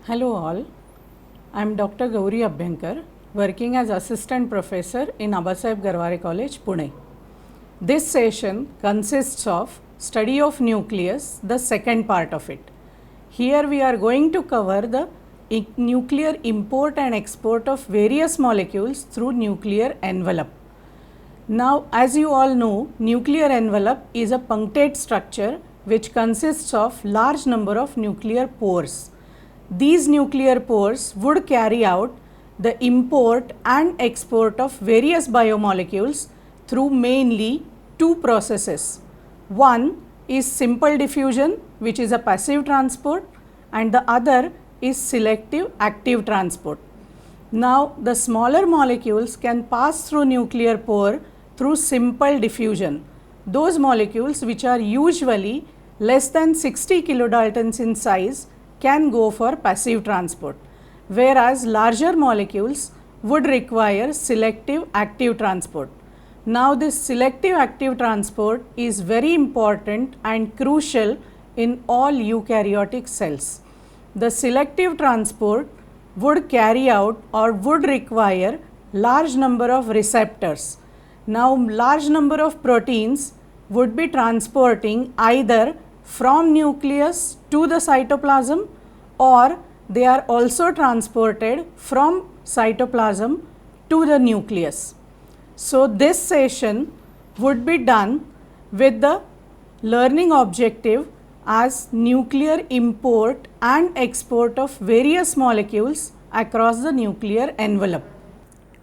Hello all, I am Dr. Gauri Abhyankar, working as Assistant Professor in Abasaheb Garware College, Pune. This session consists of study of nucleus, the second part of it. Here we are going to cover the nuclear import and export of various molecules through nuclear envelope. Now, as you all know, nuclear envelope is a punctate structure which consists of large number of nuclear pores. These nuclear pores would carry out the import and export of various biomolecules through mainly two processes. One is simple diffusion, which is a passive transport, and the other is selective active transport. Now, the smaller molecules can pass through nuclear pore through simple diffusion. Those molecules which are usually less than 60 kilodaltons in size can go for passive transport, whereas larger molecules would require selective active transport. Now, this selective active transport is very important and crucial in all eukaryotic cells. The selective transport would carry out or would require large number of receptors. Now, large number of proteins would be transporting either from nucleus to the cytoplasm, or they are also transported from cytoplasm to the nucleus. So, this session would be done with the learning objective as nuclear import and export of various molecules across the nuclear envelope.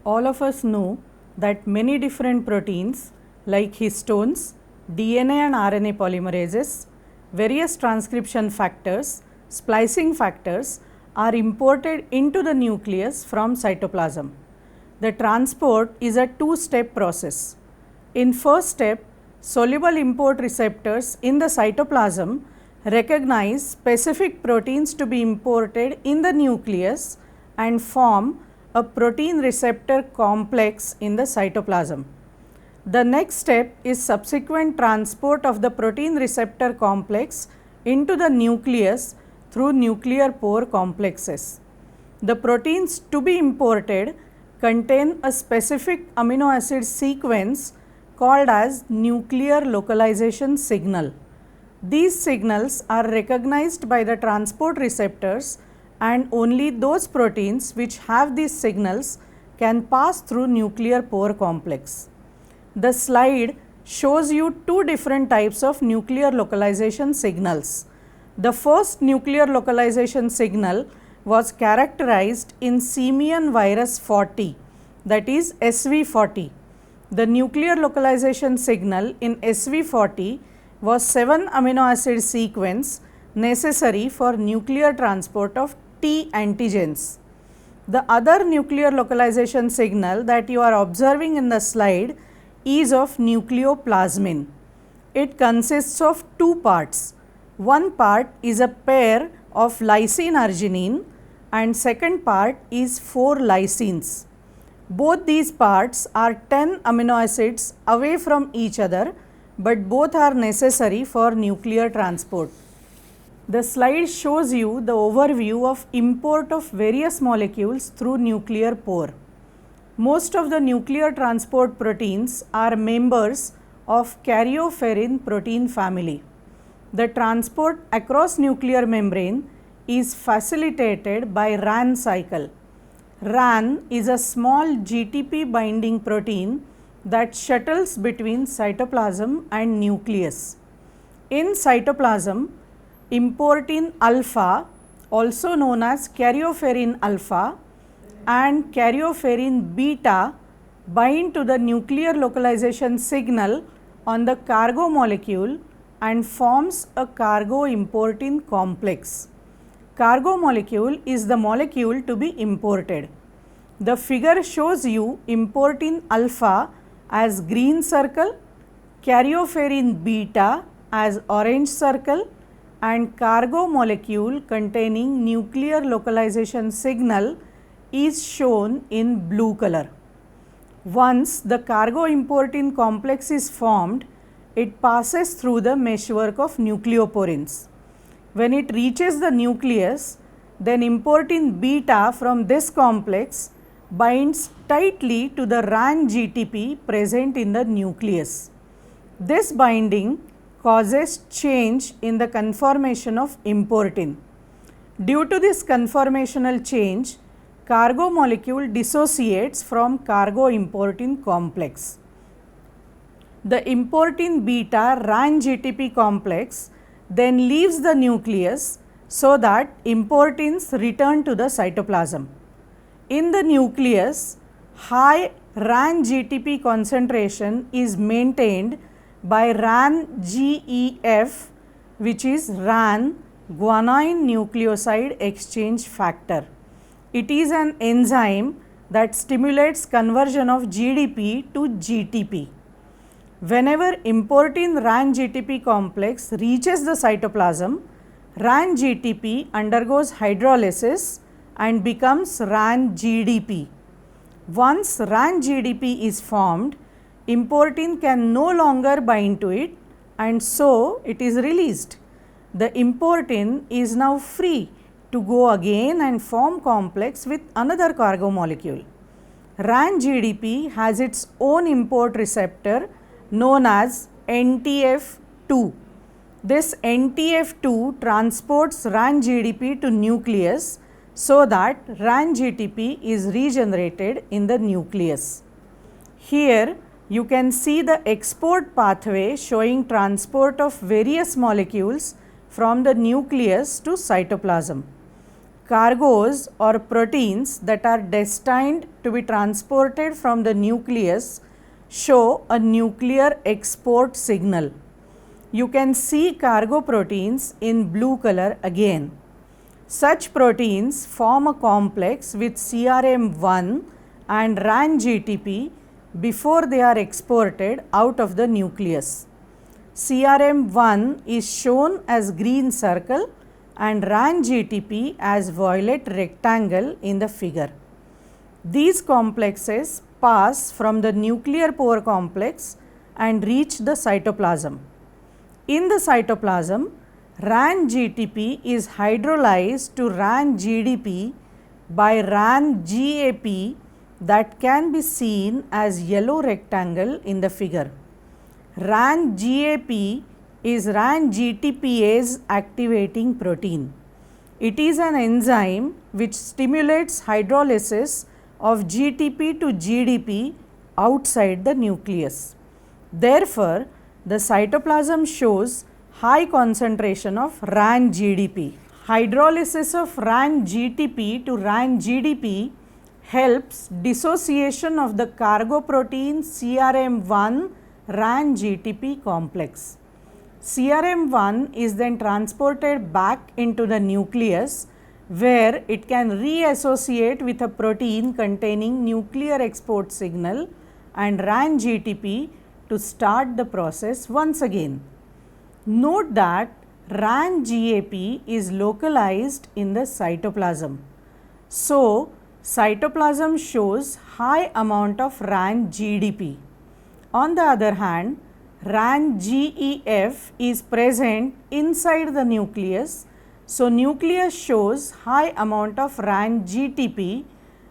All of us know that many different proteins like histones, DNA and RNA polymerases, various transcription factors, splicing factors are imported into the nucleus from cytoplasm. The transport is a two-step process. In first step, soluble import receptors in the cytoplasm recognize specific proteins to be imported in the nucleus and form a protein receptor complex in the cytoplasm. The next step is subsequent transport of the protein receptor complex into the nucleus through nuclear pore complexes. The proteins to be imported contain a specific amino acid sequence called as nuclear localization signal. These signals are recognized by the transport receptors, and only those proteins which have these signals can pass through nuclear pore complex. The slide shows you two different types of nuclear localization signals. The first nuclear localization signal was characterized in simian virus 40, that is SV40. The nuclear localization signal in SV40 was 7 amino acid sequence necessary for nuclear transport of T antigens. The other nuclear localization signal that you are observing in the slide is of nucleoplasmin. It consists of two parts. One part is a pair of lysine arginine and second part is 4 lysines. Both these parts are 10 amino acids away from each other, but both are necessary for nuclear transport. The slide shows you the overview of import of various molecules through nuclear pore. Most of the nuclear transport proteins are members of karyoferrin protein family. The transport across nuclear membrane is facilitated by RAN cycle. RAN is a small GTP binding protein that shuttles between cytoplasm and nucleus. In cytoplasm, importin alpha, also known as karyoferrin alpha, and karyoferrin beta bind to the nuclear localization signal on the cargo molecule and forms a cargo importin complex. Cargo molecule is the molecule to be imported. The figure shows you importin alpha as green circle, karyoferrin beta as orange circle, and cargo molecule containing nuclear localization signal is shown in blue color. Once the cargo importin complex is formed, it passes through the meshwork of nucleoporins. When it reaches the nucleus, then importin beta from this complex binds tightly to the RAN GTP present in the nucleus. This binding causes change in the conformation of importin. Due to this conformational change, cargo molecule dissociates from cargo importin complex. The importin beta RAN GTP complex then leaves the nucleus so that importins return to the cytoplasm. In the nucleus, high RAN GTP concentration is maintained by RAN GEF, which is RAN guanine nucleoside exchange factor. It is an enzyme that stimulates conversion of GDP to GTP. Whenever importin RAN GTP complex reaches the cytoplasm, RAN GTP undergoes hydrolysis and becomes RAN GDP. Once RAN GDP is formed, importin can no longer bind to it and so it is released. The importin is now free to go again and form complex with another cargo molecule. RAN GDP has its own import receptor known as NTF2. This NTF2 transports RAN GDP to nucleus so that RAN GTP is regenerated in the nucleus. Here you can see the export pathway showing transport of various molecules from the nucleus to cytoplasm. Cargoes or proteins that are destined to be transported from the nucleus show a nuclear export signal. You can see cargo proteins in blue color again. Such proteins form a complex with CRM1 and RAN GTP before they are exported out of the nucleus. CRM1 is shown as green circle and RAN GTP as violet rectangle in the figure. These complexes pass from the nuclear pore complex and reach the cytoplasm. In the cytoplasm, RAN GTP is hydrolyzed to RAN GDP by RAN GAP that can be seen as yellow rectangle in the figure. RAN GAP is RAN GTPase activating protein. It is an enzyme which stimulates hydrolysis of GTP to GDP outside the nucleus. Therefore, the cytoplasm shows high concentration of RAN GDP. Hydrolysis of RAN GTP to RAN GDP helps dissociation of the cargo protein CRM1 RAN GTP complex. CRM1 is then transported back into the nucleus where it can reassociate with a protein containing nuclear export signal and RAN GTP to start the process once again. Note that RAN GAP is localized in the cytoplasm. So, cytoplasm shows high amount of RAN GDP. On the other hand, RAN GEF is present inside the nucleus. So, nucleus shows high amount of RAN GTP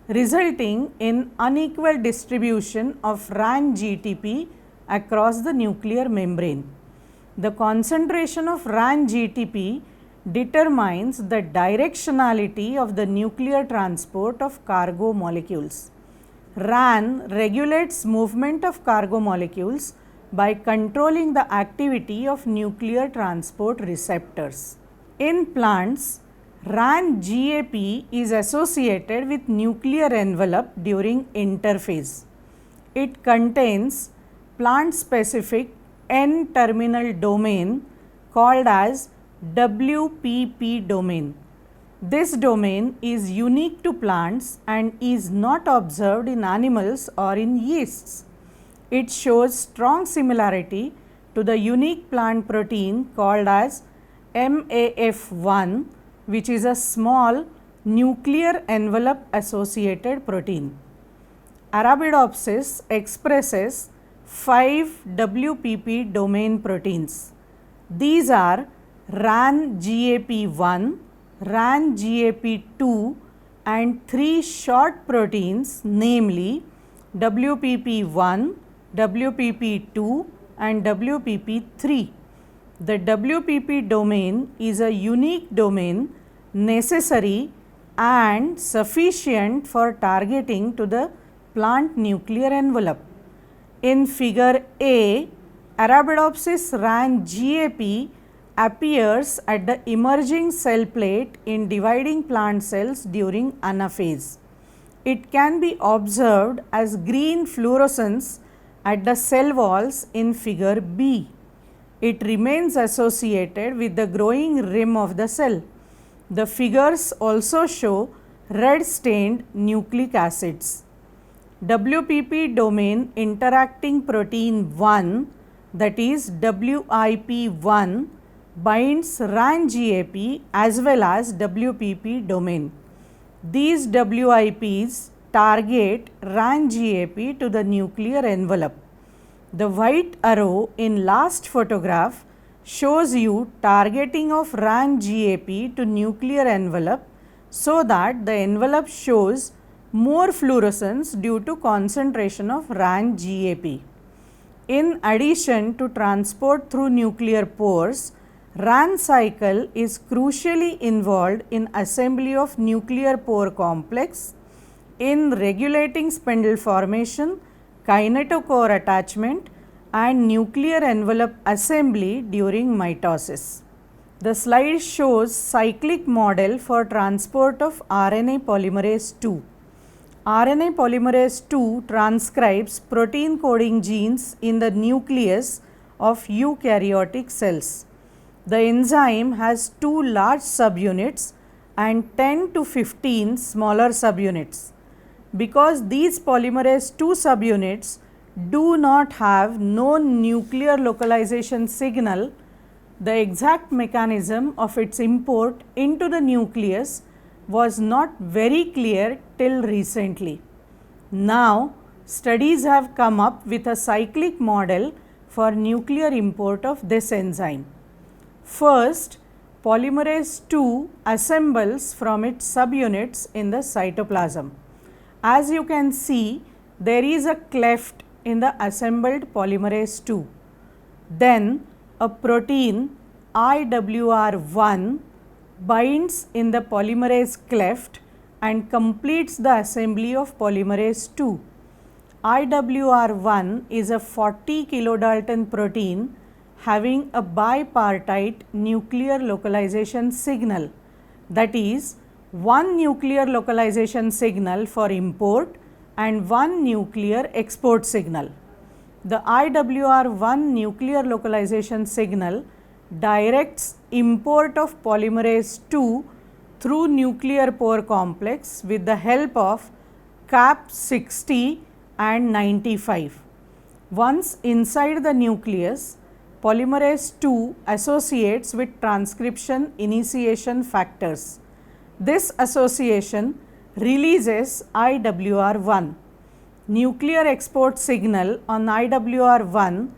resulting in unequal distribution of RAN GTP across the nuclear membrane. The concentration of RAN GTP determines the directionality of the nuclear transport of cargo molecules. RAN regulates movement of cargo molecules by controlling the activity of nuclear transport receptors. In plants, RAN GAP is associated with nuclear envelope during interphase. It contains plant-specific N-terminal domain called as WPP domain. This domain is unique to plants and is not observed in animals or in yeasts. It shows strong similarity to the unique plant protein called as MAF1, which is a small nuclear envelope associated protein. Arabidopsis expresses 5 WPP domain proteins. These are RAN GAP1, RAN-GAP2 and 3 short proteins, namely WPP1, WPP2 and WPP3. The WPP domain is a unique domain necessary and sufficient for targeting to the plant nuclear envelope. In figure A, Arabidopsis RAN-GAP appears at the emerging cell plate in dividing plant cells during anaphase. It can be observed as green fluorescence at the cell walls in figure B. It remains associated with the growing rim of the cell. The figures also show red stained nucleic acids. WPP domain interacting protein 1, that is WIP1, binds RAN-GAP as well as WPP domain. These WIPs target RAN-GAP to the nuclear envelope. The white arrow in last photograph shows you targeting of RAN-GAP to nuclear envelope so that the envelope shows more fluorescence due to concentration of RAN-GAP. In addition to transport through nuclear pores, RAN cycle is crucially involved in assembly of nuclear pore complex, in regulating spindle formation, kinetochore attachment and nuclear envelope assembly during mitosis. The slide shows cyclic model for transport of RNA polymerase II. RNA polymerase II transcribes protein coding genes in the nucleus of eukaryotic cells. The enzyme has 2 large subunits and 10 to 15 smaller subunits. Because these polymerase II subunits do not have known nuclear localization signal, the exact mechanism of its import into the nucleus was not very clear till recently. Now, studies have come up with a cyclic model for nuclear import of this enzyme. First, polymerase II assembles from its subunits in the cytoplasm. As you can see, there is a cleft in the assembled polymerase II. Then, a protein IWR1 binds in the polymerase cleft and completes the assembly of polymerase II. IWR1 is a 40 kilodalton protein having a bipartite nuclear localization signal, that is, one nuclear localization signal for import and one nuclear export signal. The IWR1 nuclear localization signal directs import of polymerase II through nuclear pore complex with the help of CAP60 and 95. Once inside the nucleus, polymerase II associates with transcription initiation factors. This association releases IWR1. Nuclear export signal on IWR1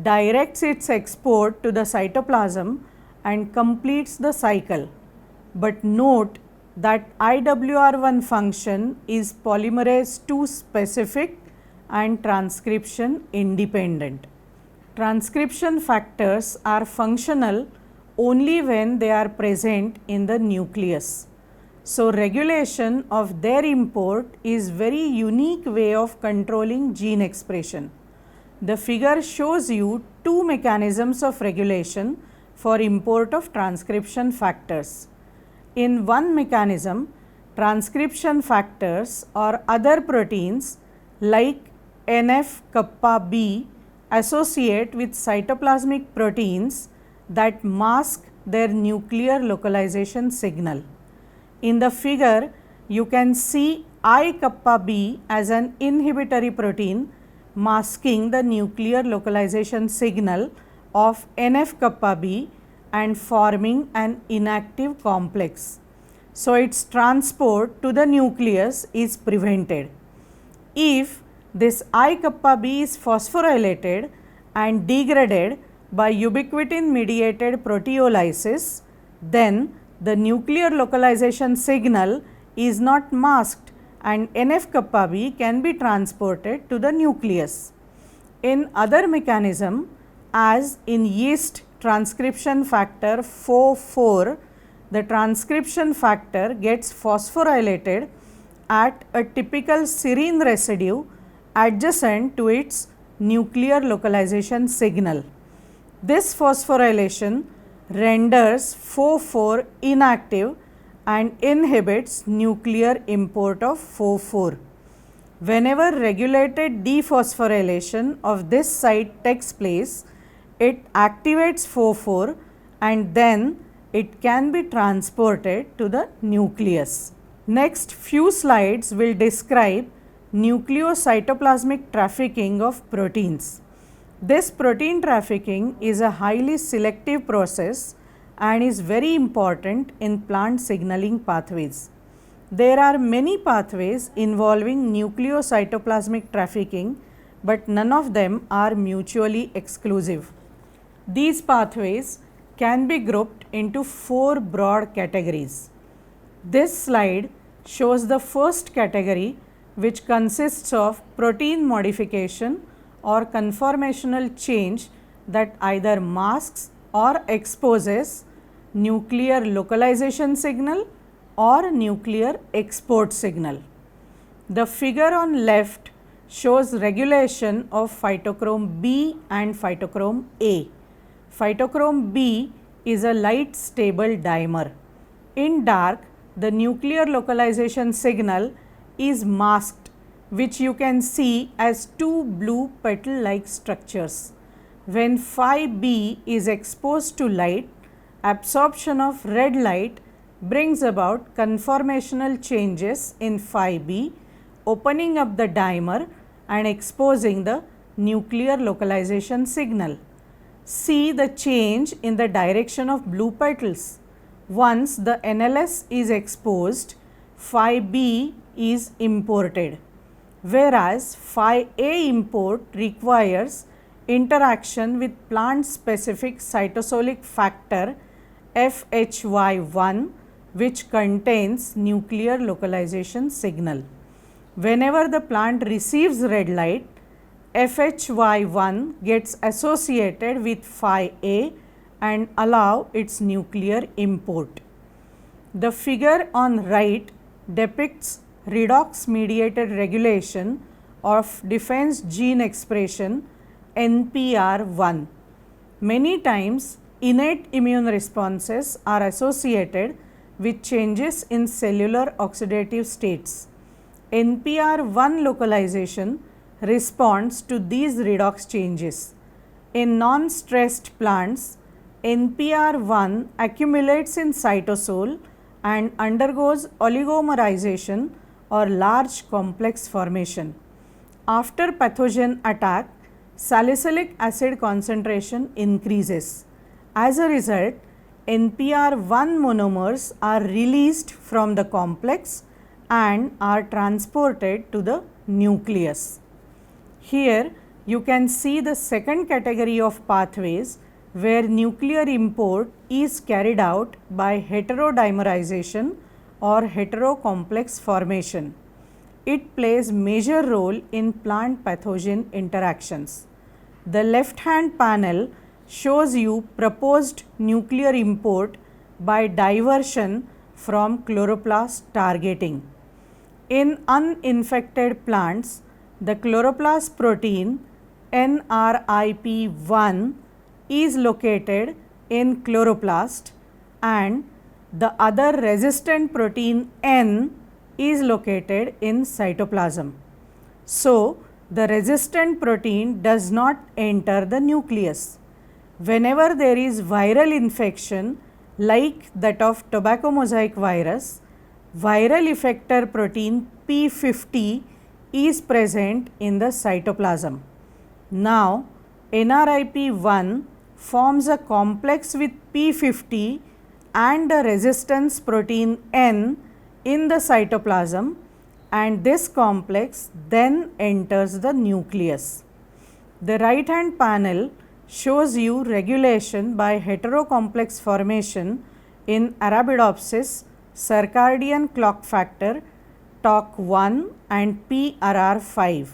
directs its export to the cytoplasm and completes the cycle. But note that IWR1 function is polymerase II specific and transcription independent. Transcription factors are functional only when they are present in the nucleus. So, regulation of their import is very unique way of controlling gene expression. The figure shows you 2 mechanisms of regulation for import of transcription factors. In one mechanism, transcription factors or other proteins like NF-kappa B associate with cytoplasmic proteins that mask their nuclear localization signal. In the figure, you can see I-kappa B as an inhibitory protein masking the nuclear localization signal of NF-kappa B and forming an inactive complex. So, its transport to the nucleus is prevented. If this I-kappa B is phosphorylated and degraded by ubiquitin mediated proteolysis, then the nuclear localization signal is not masked and NF-kappa B can be transported to the nucleus. In other mechanism, as in yeast transcription factor FO4, the transcription factor gets phosphorylated at a typical serine residue adjacent to its nuclear localization signal. This phosphorylation renders FO4 inactive and inhibits nuclear import of FO4. Whenever regulated dephosphorylation of this site takes place, it activates FO4 and then it can be transported to the nucleus. Next few slides will describe nucleocytoplasmic trafficking of proteins. This protein trafficking is a highly selective process and is very important in plant signaling pathways. There are many pathways involving nucleocytoplasmic trafficking, but none of them are mutually exclusive. These pathways can be grouped into 4 broad categories. This slide shows the first category, which consists of protein modification or conformational change that either masks or exposes nuclear localization signal or nuclear export signal. The figure on left shows regulation of phytochrome B and phytochrome A. Phytochrome B is a light stable dimer. In dark, the nuclear localization signal is masked, which you can see as 2 blue petal-like structures. When phi B is exposed to light, absorption of red light brings about conformational changes in phi B, opening up the dimer and exposing the nuclear localization signal. See the change in the direction of blue petals. Once the NLS is exposed, phi B is imported, whereas phi A import requires interaction with plant specific cytosolic factor FHY1, which contains nuclear localization signal. Whenever the plant receives red light, FHY1 gets associated with phi A and allow its nuclear import. The figure on right depicts redox mediated regulation of defense gene expression NPR1. Many times innate immune responses are associated with changes in cellular oxidative states. NPR1 localization responds to these redox changes. In non-stressed plants, NPR1 accumulates in cytosol and undergoes oligomerization or large complex formation. After pathogen attack, salicylic acid concentration increases. As a result, NPR1 monomers are released from the complex and are transported to the nucleus. Here you can see the second category of pathways where nuclear import is carried out by heterodimerization or heterocomplex formation. It plays major role in plant pathogen interactions. The left hand panel shows you proposed nuclear import by diversion from chloroplast targeting. In uninfected plants, the chloroplast protein NRIP1 is located in chloroplast and the other resistant protein N is located in cytoplasm. So, the resistant protein does not enter the nucleus. Whenever there is viral infection like that of tobacco mosaic virus, viral effector protein P50 is present in the cytoplasm. Now, NRIP1 forms a complex with P50 and a resistance protein N in the cytoplasm, and this complex then enters the nucleus. The right hand panel shows you regulation by heterocomplex formation in Arabidopsis, circadian clock factor TOC1 and PRR5.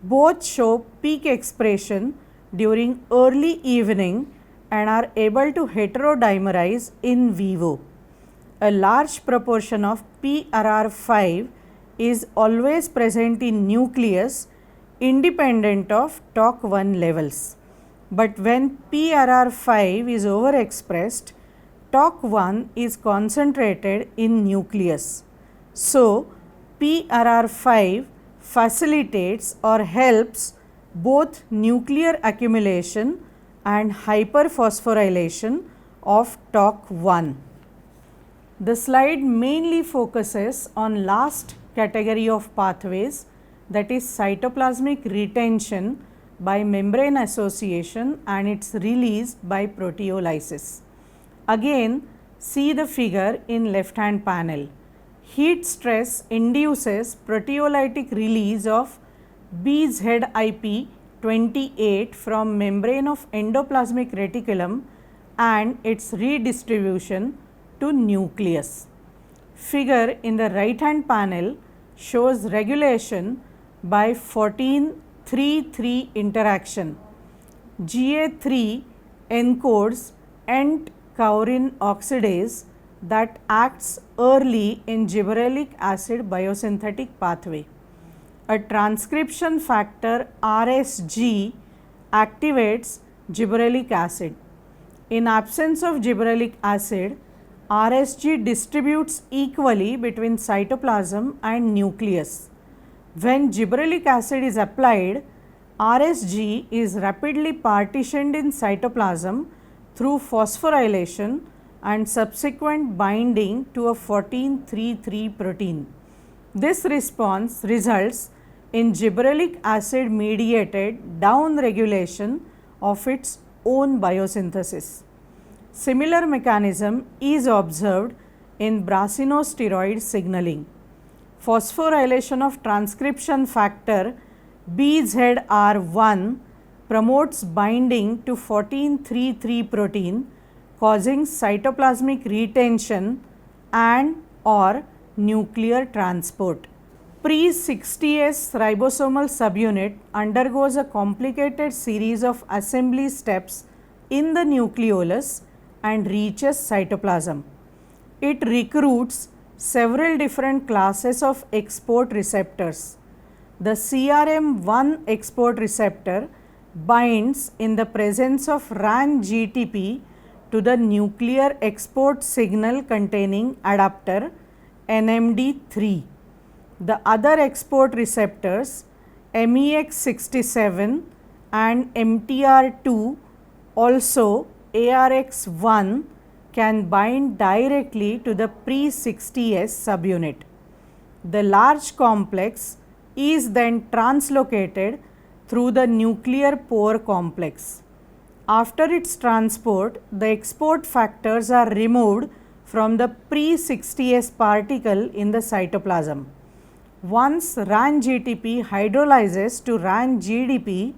Both show peak expression during early evening and are able to heterodimerize in vivo. A large proportion of PRR5 is always present in nucleus independent of TOC1 levels. But when PRR5 is overexpressed, TOC1 is concentrated in nucleus. So, PRR5 facilitates or helps both nuclear accumulation and hyperphosphorylation of TOC1. The slide mainly focuses on last category of pathways, that is cytoplasmic retention by membrane association and its release by proteolysis. Again, see the figure in left hand panel. Heat stress induces proteolytic release of BZIP28 from membrane of endoplasmic reticulum and its redistribution to nucleus. Figure in the right hand panel shows regulation by 14-3-3 interaction. GA3 encodes Nt-kaurin oxidase that acts early in gibberellic acid biosynthetic pathway. A transcription factor RSG activates gibberellic acid. In absence of gibberellic acid, RSG distributes equally between cytoplasm and nucleus. When gibberellic acid is applied, RSG is rapidly partitioned in cytoplasm through phosphorylation and subsequent binding to a 14-3-3 protein. This response results in gibberellic acid mediated downregulation of its own biosynthesis. Similar mechanism is observed in brassinosteroid signaling. Phosphorylation of transcription factor BZR1 promotes binding to 14-3-3 protein, causing cytoplasmic retention and or nuclear transport. Pre-60S ribosomal subunit undergoes a complicated series of assembly steps in the nucleolus and reaches cytoplasm. It recruits several different classes of export receptors. The CRM1 export receptor binds in the presence of RAN-GTP to the nuclear export signal containing adapter NMD3. The other export receptors MEX67 and MTR2, also ARX1, can bind directly to the pre-60S subunit. The large complex is then translocated through the nuclear pore complex. After its transport, the export factors are removed from the pre-60S particle in the cytoplasm. Once RAN-GTP hydrolyzes to RAN-GDP,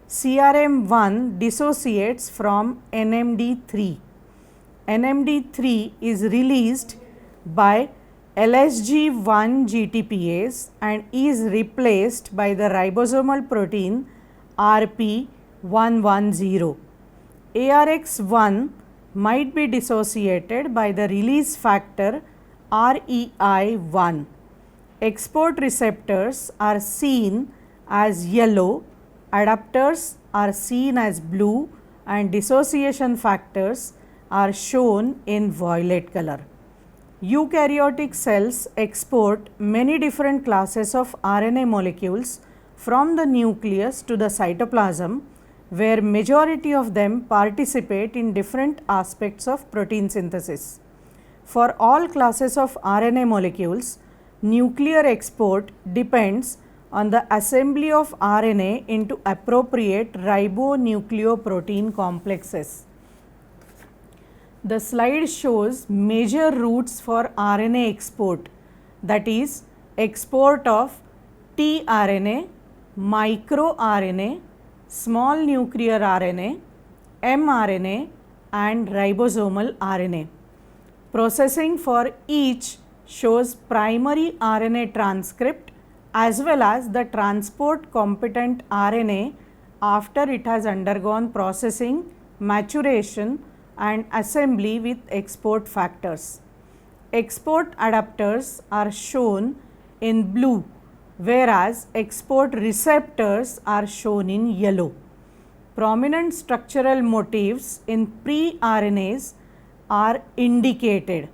CRM1 dissociates from NMD3. NMD3 is released by LSG1 GTPase and is replaced by the ribosomal protein RP110. ARX1 might be dissociated by the release factor REI1. Export receptors are seen as yellow, adapters are seen as blue, and dissociation factors are shown in violet color. Eukaryotic cells export many different classes of RNA molecules from the nucleus to the cytoplasm, where majority of them participate in different aspects of protein synthesis. For all classes of RNA molecules, nuclear export depends on the assembly of RNA into appropriate ribonucleoprotein complexes. The slide shows major routes for RNA export, that is export of tRNA, microRNA, small nuclear RNA, mRNA and ribosomal RNA. Processing for each shows primary RNA transcript as well as the transport competent RNA after it has undergone processing, maturation and assembly with export factors. Export adapters are shown in blue, whereas export receptors are shown in yellow. Prominent structural motifs in pre-RNAs are indicated.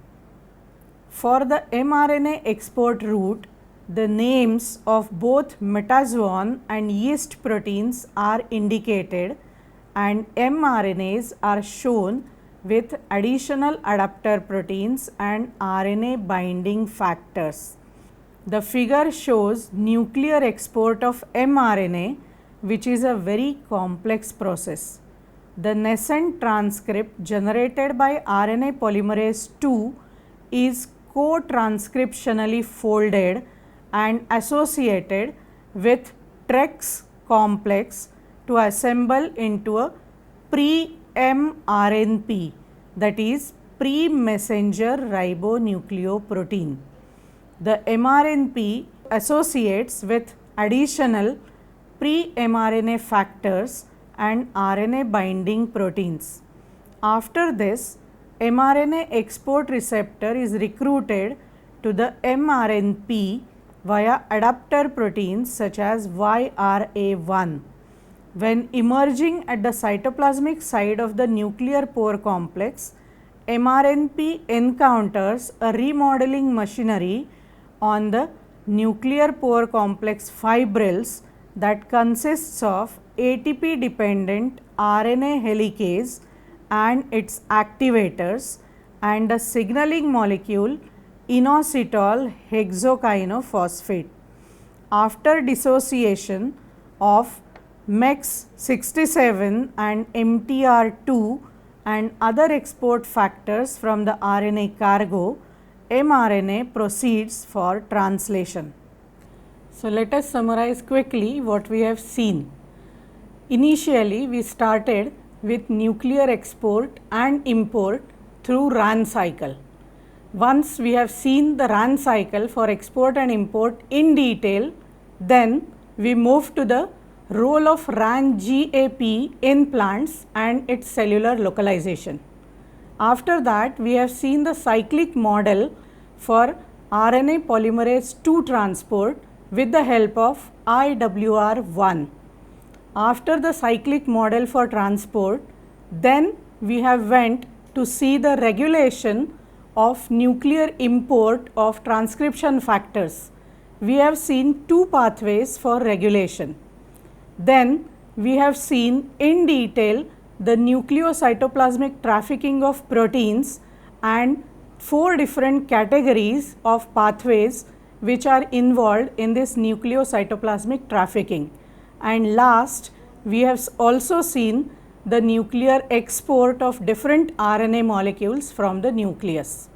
For the mRNA export route, the names of both metazoan and yeast proteins are indicated and mRNAs are shown with additional adapter proteins and RNA binding factors. The figure shows nuclear export of mRNA, which is a very complex process. The nascent transcript generated by RNA polymerase II is co-transcriptionally folded and associated with TREX complex to assemble into a pre-mRNP, that is pre-messenger ribonucleoprotein. The mRNP associates with additional pre-mRNA factors and RNA binding proteins. After this, mRNA export receptor is recruited to the mRNP via adapter proteins such as YRA1. When emerging at the cytoplasmic side of the nuclear pore complex, mRNP encounters a remodeling machinery on the nuclear pore complex fibrils that consists of ATP dependent RNA helicase and its activators and a signaling molecule inositol hexokininophosphate. After dissociation of MEX67 and MTR2 and other export factors from the RNA cargo, mRNA proceeds for translation. So, let us summarize quickly what we have seen. Initially, we started with nuclear export and import through RAN cycle. Once we have seen the RAN cycle for export and import in detail, then we move to the role of RAN GAP in plants and its cellular localization. After that, we have seen the cyclic model for RNA polymerase II transport with the help of IWR1. After the cyclic model for transport, then we have went to see the regulation of nuclear import of transcription factors. We have seen two pathways for regulation. Then we have seen in detail the nucleocytoplasmic trafficking of proteins and 4 different categories of pathways which are involved in this nucleocytoplasmic trafficking. And last, we have also seen the nuclear export of different RNA molecules from the nucleus.